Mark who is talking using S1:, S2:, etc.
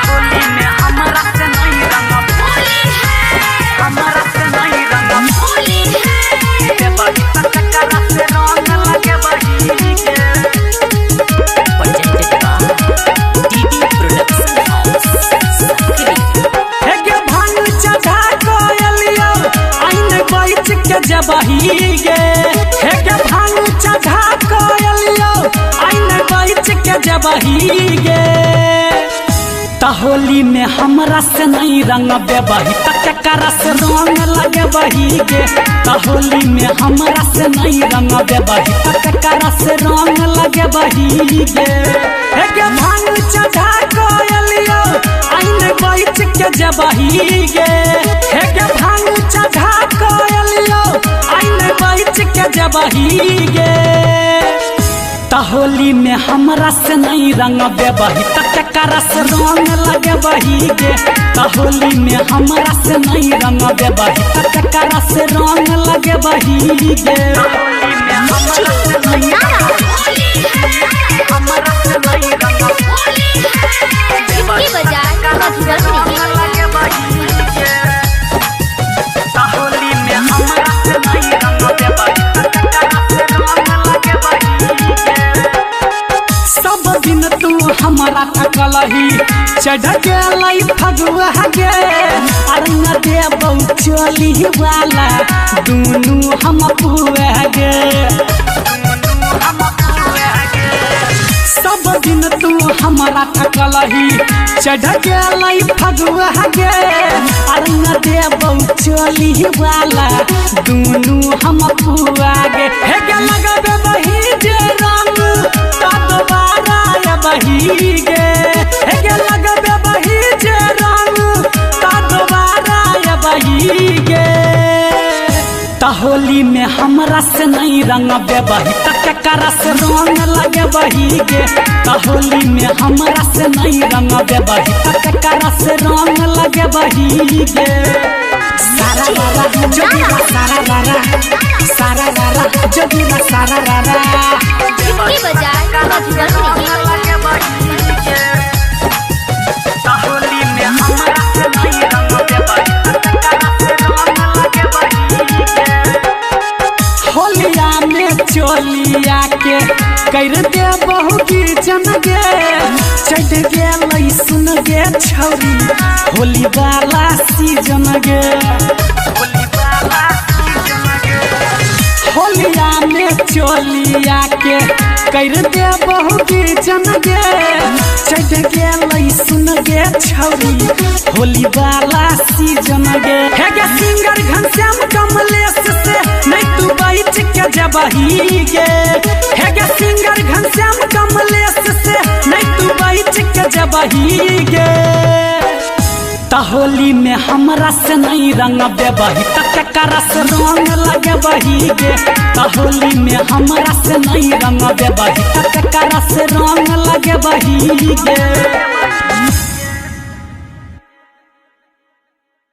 S1: होली में हमरा से नहीं रंग होली है, हमरा से नहीं रंग होली है। के बड़ी टकरा से रंग लगे बही के
S2: presented by DD Production House, Sakri।
S1: हे के भांग चढ़ा कोयलिया आइन बैठ के जबही गे। हे के भांग चढ़ा कोयलिया आइन बैठ के जबही गे। होली में हमरा से नहीं रंग बेबही टकरा से रंग लगे बही गे। होली में हमरा से नहीं रंग बेबही टकरा से रंग लगे बही गे। हे के भांग चढ़ा कोयलिया आइन बैठ के जबही गे। हे के भांग चढ़ा कोयलिया आइन बैठ के जबही गे। होली में हमरा से नहीं रंग बेबही टकरा से रंग लगे बही गे। होली में हमरा से नहीं रंग बेबही टकरा से रंग लगे बही गे। होली में हमरा से नहीं रंग हमरा से नहीं रंग
S3: की बजाय मधुरम
S1: लगे बही गे। होली में हमरा से नहीं रंग बेबही टकरा से रंग लगे बही गे। सब दिन तू हमारा थकलही चढ़ गेलई फगुआ गे। अरे न देबौ चली वाला दुनू हम पुआ गे। सब दिन तू हमारा थकलही चढ़ गेलई फगुआ गे। अरे न देबौ चली वाला दुनू हम पुआ गे। हे गे लगबे बही जे रंग ता दोबारा बही गे। हे गे लगबे बही जे रंग ता दोबारा बही गे। होली में हमरा से नहीं रंग बेबही टकरा से रंग लगे बही गे। होली में हमरा से नहीं रंग बेबही टकरा से रंग लगे बही गे। सारा रारा जोगिरा सारा रारा सारा रारा जोगिरा सारा रारा
S3: की बजाय मधुरम
S1: लगे बही गे। होली में हमरा से नहीं रंग बेबही टकरा से रंग लगे बही गे। होलिया में चोलिया के कर दे बहु की जन गे। चढ़ गेलई सुन गे छौरी होली वाला सीजन गे। होलिया में चोलिया के कर दे बहु की जन गे। चढ़ गेलई सुन गे छौरी होली वाला सीजन गे। हे गे सिंगर घनश्याम कमलेश से नहीं तू बैठ के जबही गे। हे गे सिंगर घनश्याम कमलेश से नहीं तू बैठ के जबही गे। होली में हमरा से नहीं रंग बेबही टकरा से रंग लगे बही गे। होली में हमरा से नहीं रंग बेबही टकरा से रंग लगे बही गे।